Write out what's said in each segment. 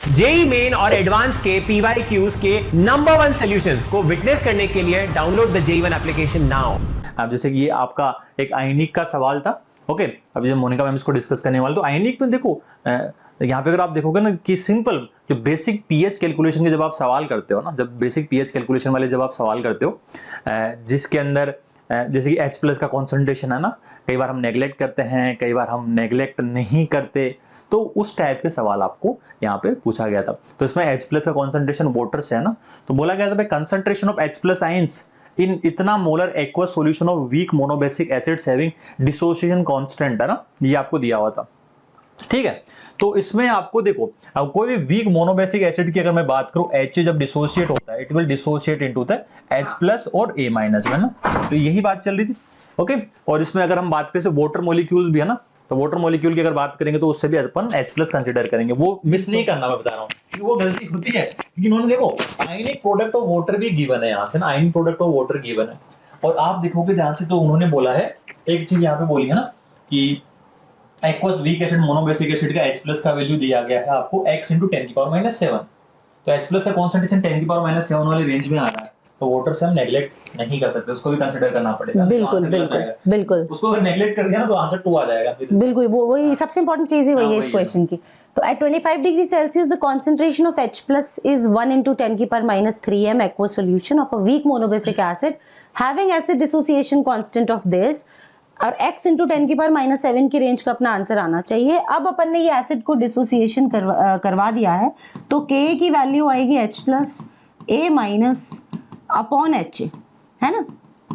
JEE main और advance के PYQs के नंबर 1 सॉल्यूशंस को विटनेस करने के लिए download the JEE1 application now. अब जैसे कि ये आपका एक आयनिक का सवाल था, ओके। अभी जब मोनिका मैम इसको डिस्कस करने वाले, तो आयनिक में देखो यहाँ पे अगर आप देखोगे ना कि सिंपल जो बेसिक पीएच कैलकुलेशन के जब आप सवाल करते हो ना, जब बेसिक पीएच कैलकुलेशन वाले जब आप सवाल करते हो, जिसके अंदर जैसे कि H+ का कॉन्सेंट्रेशन है ना, कई बार हम नेग्लेक्ट करते हैं, कई बार हम नेग्लेक्ट नहीं करते, तो उस टाइप के सवाल आपको यहाँ पे पूछा गया था। तो इसमें H+ का कॉन्सेंट्रेशन वाटर से है ना, तो बोला गया था भाई concentration of H+ ions in इतना molar aqueous solution of weak monobasic acids having dissociation constant है ना, ये आपको दिया हुआ था, ठीक है। तो इसमें आपको देखो, अब कोई भी वीक मोनोबेसिक एसिड की अगर मैं बात करूं, H जब डिसोशिएट होता है, it will dissociate into the H+ और A- में ना, तो यही बात चल रही थी, ओके। और इसमें अगर हम बात करें वाटर मॉलिक्यूल भी है ना, तो वाटर मॉलिक्यूल की अगर बात करेंगे तो उससे भी अपन H+ कंसीडर करेंगे। वो मिस नहीं करना, मैं बता रहा हूँ कि वो गलती होती है, क्योंकि इन्होंने देखो आयनिक प्रोडक्ट ऑफ वाटर भी गिवन है यहाँ से ना, आयनिक प्रोडक्ट ऑफ वाटर गिवन है। और आप देखोगे ध्यान से तो उन्होंने बोला है एक चीज यहाँ पे बोली है ना कि aqueous weak acid monobasic acid का H+ का वैल्यू दिया गया है आपको x × 10⁻⁷। तो H+ का कॉन्सेंट्रेशन 10⁻⁷ वाले रेंज में आ रहा है, तो वाटर से हम नेग्लेक्ट नहीं कर सकते, उसको भी कंसीडर करना पड़ेगा। बिल्कुल बिल्कुल बिल्कुल, उसको अगर नेग्लेक्ट कर दिया ना तो आंसर 2 आ जाएगा फिर। बिल्कुल वो वही सबसे इंपॉर्टेंट चीज है, वही है इस क्वेश्चन की। तो at 25 degree Celsius the concentration of H+ is 1 × 10⁻³ m aqueous solution of a weak monoBasic acid having acid dissociation constant of this, और x × 10⁻⁷ की रेंज का अपना आंसर आना चाहिए। अब अपन ने ये एसिड को डिसोसिएशन करवा दिया है, तो Ka की वैल्यू आएगी H+ A- अपॉन HA, है ना,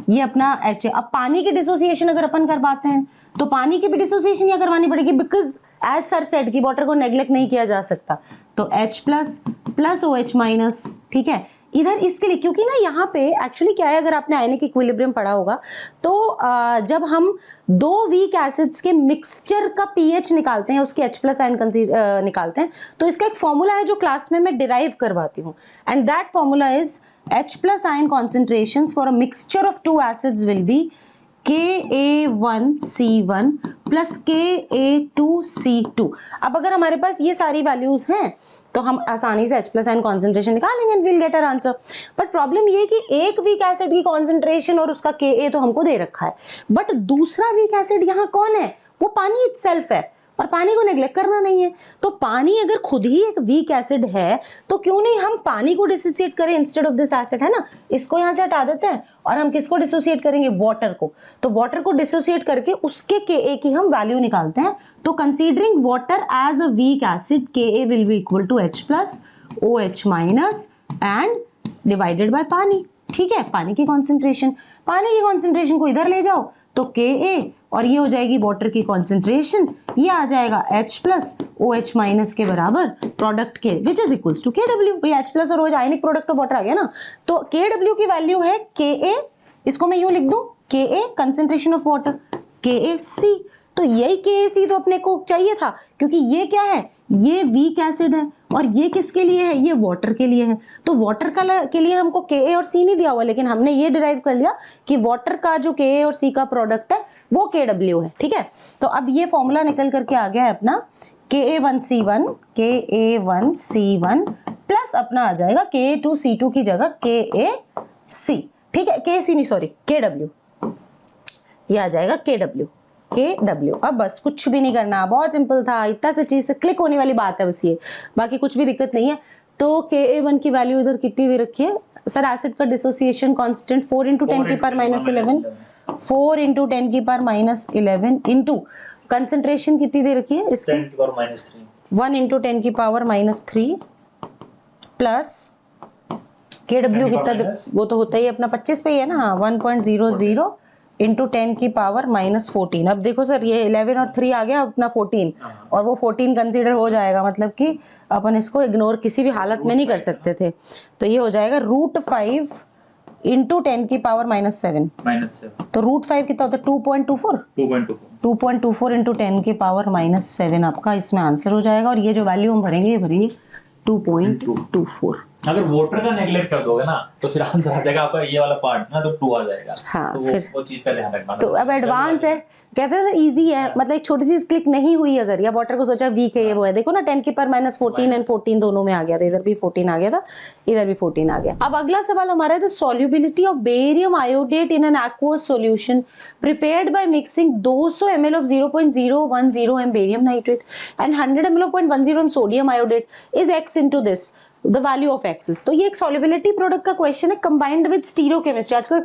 ये अपना H है। अब पानी की डिसोसिएशन अगर अपन करवाते हैं तो पानी की भी डिसोसिएशन यहाँ करवानी पड़ेगी, बिकॉज एज सर सेड की वाटर को नेग्लेक्ट नहीं किया जा सकता। तो H+ + OH-, ठीक है। इधर इसके लिए क्योंकि ना यहाँ पे एक्चुअली क्या है, अगर आपने आयनिक इक्विलिब्रियम पढ़ा होगा तो जब हम दो वीक एसिड्स के मिक्सचर का पीएच निकालते हैं, उसके H+ आयन निकालते हैं, तो इसका एक फॉर्मूला है जो क्लास में मैं डिराइव करवाती हूँ, and that formula is H+ ion concentrations for a mixture of two acids will be Ka1C1 plus Ka2C2। अब अगर हमारे पास ये सारी वैल्यूज हैं तो हम आसानी से H+ आयन कॉन्सेंट्रेशन निकालेंगे and will get our answer. But problem ये है कि एक वीक एसिड की कॉन्सेंट्रेशन और उसका Ka तो हमको दे रखा है, बट दूसरा वीक एसिड यहाँ कौन है, वो पानी इटसेल्फ है, और पानी को नेग्लेक्ट करना नहीं है। तो पानी अगर खुद ही एक वीक एसिड है तो क्यों नहीं हम पानी को डिसोसिएट करें इंस्टेड ऑफ दिस एसिड, है ना। इसको यहां से हटा देते हैं और हम किसको डिसोसिएट करेंगे, वाटर को। तो वाटर को डिसोसिएट करके उसके Ka की हम वैल्यू निकालते हैं। तो considering water as a weak acid, Ka will be equal to H+ OH- and divided by पानी, ठीक है। पानी की कॉन्सेंट्रेशन को इधर ले जाओ तो Ka, और ये हो जाएगी वाटर की कॉन्सेंट्रेशन, ये आ जाएगा H+ OH- के बराबर प्रोडक्ट के, which is equals to Kw। भाई H+ और OH आयनिक प्रोडक्ट ऑफ वाटर आ गया ना, तो Kw की वैल्यू है Ka, इसको मैं यूं लिख दूं Ka concentration of water, KaC। तो यही KaC तो अपने को चाहिए था, क्योंकि ये क्या है, ये वीक एसिड है, और ये किसके लिए है, ये वाटर के लिए है। तो वाटर के लिए हमको Ka और C नहीं दिया हुआ, लेकिन हमने ये डिराइव कर लिया कि वाटर का जो Ka और C का प्रोडक्ट है वो Kw है, ठीक है। तो अब ये फॉर्मूला निकल करके आ गया है अपना Ka1C1 प्लस अपना आ जाएगा Ka2C2 की जगह KaC, ठीक है, KC नहीं सॉरी Kw, ये आ जाएगा Kw। अब बस कुछ भी नहीं करना, बहुत सिंपल था, इतना सी चीज से क्लिक होने वाली बात है बस ये, बाकी कुछ भी दिक्कत नहीं है। तो Ka1 की वैल्यू इधर कितनी दे रखी है सर, एसिड का डिसोसिएशन कांस्टेंट 4 × 10⁻⁻11, 4 × 10⁻11 इंटू कंसेंट्रेशन कितनी दे रखी है इसकी 10⁻³ 1 × 10⁻³ प्लस Kw कितना, वो तो होता ही अपना 25 पे ही है ना, हाँ 1.00 इंटू 10⁻14। अब देखो सर ये 11 और 3 आ गया अपना 14, और वो 14 कंसीडर हो जाएगा, मतलब कि अपन इसको इग्नोर किसी भी हालत में नहीं कर सकते थे। तो ये हो जाएगा √5 इंटू 10⁻⁻7, तो √5 कितना होता है 2.24 इंटू 10⁻⁻7 आपका इसमें आंसर हो जाएगा। और ये जो वैल्यू हम भरेंगे ये भरेंगे 2.24, अगर वाटर का नेगलेक्ट कर दोगे ना तो फिर आंसर आ जाएगा आपका ये वाला पार्ट ना, तो 2 आ जाएगा। हाँ, तो फिर वो चीज का ध्यान रखना। तो अब एडवांस है, कहते हैं इजी है, मतलब एक छोटी चीज क्लिक नहीं हुई अगर, या वाटर को सोचा वीक है ये वो है, देखो ना 10 की पावर माइनस 14 एंड 14 दोनों में आ गया था, इधर भी 14 आ गया था, इधर भी 14 आ गया। अब अगला सवाल हमारा है the solubility of barium iodate in an aqueous solution prepared by mixing 200 ml of 0.010 m barium nitrate and 100 ml of 0.10 m sodium iodate is x into this the value of axis. तो ये एक solubility product का question है combined with stereochemistry, आजकल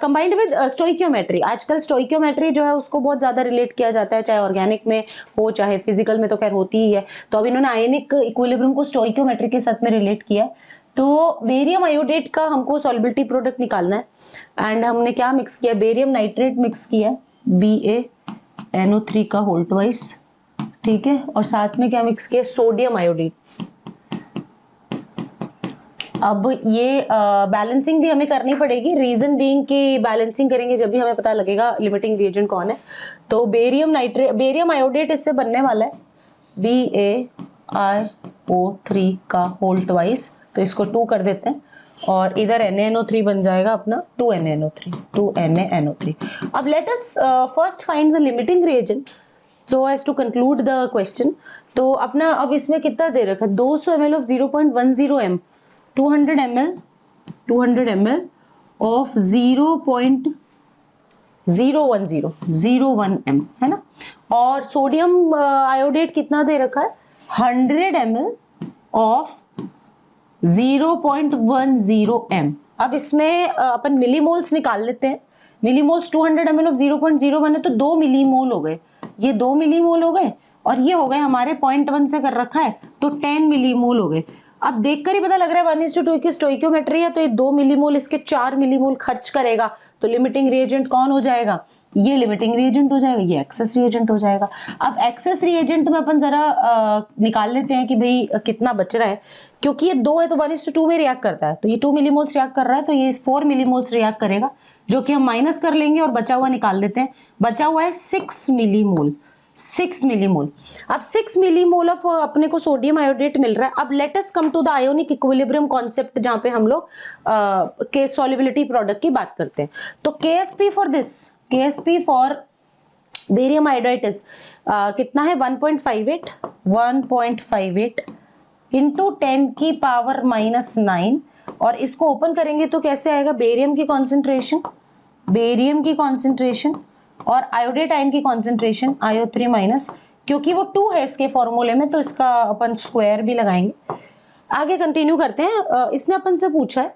combined with stoichiometry. आजकल stoichiometry जो है उसको बहुत ज्यादा रिलेट किया जाता है, चाहे ऑर्गेनिक में हो चाहे फिजिकल में, तो खैर होती ही है। तो अब इन्होंने आयनिक इक्विलिब्रियम को स्टोइकियोमेट्री के साथ में रिलेट किया है। तो बेरियम आयोडेट का हमको सॉल्युबिलिटी प्रोडक्ट निकालना है, एंड हमने क्या मिक्स किया, बेरियम नाइट्रेट मिक्स किया BaNO3 का होल ट्वाइस, ठीक है, और साथ में क्या मिक्स किया, सोडियम आयोडेट। अब ये बैलेंसिंग भी हमें करनी पड़ेगी, रीजन बीइंग कि बैलेंसिंग करेंगे जब भी हमें पता लगेगा लिमिटिंग रिएजेंट कौन है। तो बेरियम आयोडेट इससे बनने वाला है BaIO3 का होल ट्वाइस, तो इसको 2 कर देते हैं, और इधर NaNO3 बन जाएगा अपना 2NaNO3। अब let us first find the limiting reagent so as to conclude the question. तो अपना अब इसमें कितना दे रखा है, 200 ml of 0.10 m, 200 ml of 0.010 m, है ना, और सोडियम आयोडेट कितना दे रखा है, 100 ml of 0.10 m। अब इसमें अपन मिलीमोल्स निकाल लेते हैं। मिलीमोल्स 200 ml of 0.01 है तो 2 मिलीमोल हो गए, ये 2 मिलीमोल हो गए, और ये हो गए हमारे 0.1 से कर रखा है तो 10 मिलीमोल हो गए। अब देखकर ही पता लग रहा है 1:2 की स्टोइकियोमेट्री है, तो ये 2 मिलीमोल इसके 4 मिलीमोल खर्च करेगा, तो लिमिटिंग रिएजेंट कौन हो जाएगा, ये लिमिटिंग रिएजेंट हो जाएगा, ये एक्सेस रिएजेंट हो जाएगा। अब एक्सेस रिएजेंट में अपन जरा निकाल लेते हैं कि भाई कितना बच रहा है, क्योंकि ये 2 है तो 1:2 में रिएक्ट करता है, तो ये 2 मिलीमोल्स रिएक्ट कर रहा है, तो ये 4 मिलीमोल्स रिएक्ट करेगा, जो कि हम माइनस कर लेंगे और बचा हुआ निकाल लेते हैं। बचा हुआ है 6 मिलीमोल। अब 6 मिलीमोल ऑफ अपने को सोडियम आयोडेट मिल रहा है। अब let us come to the ionic equilibrium concept, जहां पे हम लोग के सॉल्युबिलिटी प्रोडक्ट की बात करते हैं। तो KSP for barium iodate is कितना है, 1.58 इंटू 10 की पावर -9, और इसको ओपन करेंगे तो कैसे आएगा, बेरियम की कॉन्सेंट्रेशन और आयोडेट आयन की कॉन्सेंट्रेशन IO3 माइनस, क्योंकि वो 2 है इसके फॉर्मूले में, तो इसका अपन स्क्वायर भी लगाएंगे। आगे कंटिन्यू करते हैं। इसने अपन से पूछा है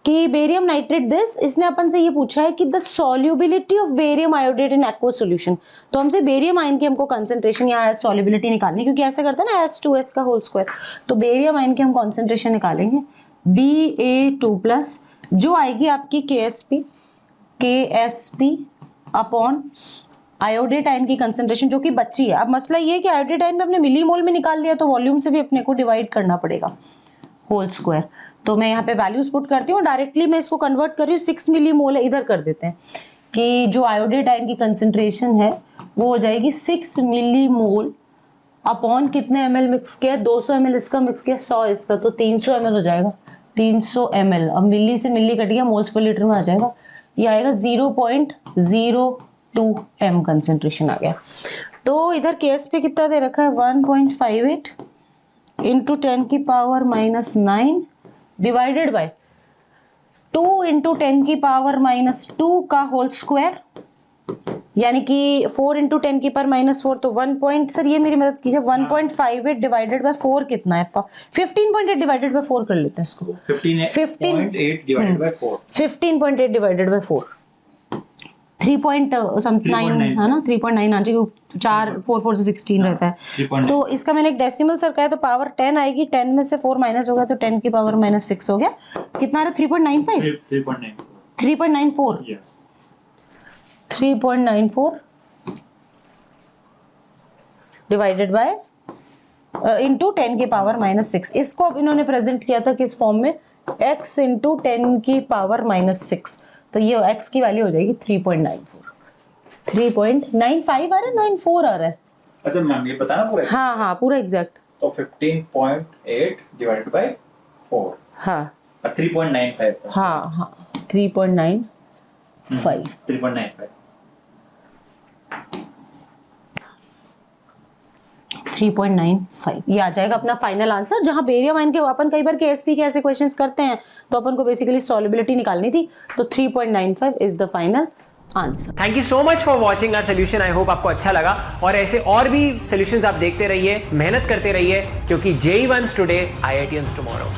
कि बेरियम नाइट्रेट दिस, इसने अपन से ये पूछा है कि the solubility of barium iodate in aqueous solution. तो हमसे बेरियम आयन की हमको कंसंट्रेशन या सॉल्युबिलिटी निकालनी, क्योंकि ऐसे करते हैं ना S2S का होल स्क्वायर। तो बेरियम आयन की हम कंसंट्रेशन निकालेंगे Ba2+, जो आएगी आपकी KSP अपॉन आयोडेट आयन की कंसंट्रेशन जो कि बची है। अब मसला ये है कि आयोडेट आयन में अपने मिलीमोल में निकाल लिया, तो वॉल्यूम से भी अपने को डिवाइड करना पड़ेगा, होल स्क्वायर। तो मैं यहाँ पे वैल्यूज पुट करती हूँ, डायरेक्टली मैं इसको कन्वर्ट कर रही हूँ, 6 मिलीमोल है, इधर कर देते हैं कि जो आयोडेट आयन की कंसंट्रेशन है वो हो जाएगी 6 मिलीमोल अपॉन कितने ml मिक्स किया, 200 ml इसका मिक्स किया, 100 इसका, तो 300 ml हो जाएगा, 300 ml। अब मिली से मिली कट गया, मोल्स पर लीटर में आ जाएगा, ये आएगा 0.02 m कंसेंट्रेशन आ गया। तो इधर KSP कितना दे रखा है, 1.58 इंटू 10 की पावर -9 डिवाइडेड बाय 2 इंटू 10 की पावर -2 का होल स्क्वायर, यानी कि 4 इंटू 10 की पावर -4, तो 1. सर ये मेरी मदद कीजिए, 1.58 डिवाइडेड बाय 4 कितना है, 15.8 डिवाइडेड बाय 4 कर लेते हैं इसको, 15.8 डिवाइडेड बाय 4, 15.8 डिवाइडेड बाय 4, 3.9 है ना, 3.9 आना चाहिए, 4 से 16 रहता है। तो इसका मैंने एक डेसिमल सरकाया, तो पावर 10 आएगी, 10 में से 4 माइनस होगा तो 10 की पावर -6 हो गया, कितना आ रहा है, 3.94 डिवाइडेड बाय इंटू 10 की पावर -6। इसको अब इन्होंने प्रेजेंट किया था किस फॉर्म में, x इंटू 10 की पावर -6, तो ये x की वैल्यू हो जाएगी 3.95 आ रहा है, 94 आ रहा है। अच्छा मैम ये पता ना पूरा, हाँ पूरा एग्जैक्ट, तो 15.8 डिवाइडेड बाय 4, हाँ 3.95 था। हाँ हाँ 3.95 3.95 3.95 ये आ जाएगा अपना फाइनल आंसर। जहां बेरियम आयन के अपन कई बार केएसपी के ऐसे क्वेश्चंस करते हैं तो अपन को बेसिकली सॉल्युबिलिटी निकालनी थी, तो 3.95 is the final answer. Thank you so much for watching our solution. I hope आपको अच्छा लगा और ऐसे और भी सोल्यूशंस आप देखते रहिए, मेहनत करते रहिए, क्योंकि JEE Ones today, IITians tomorrow.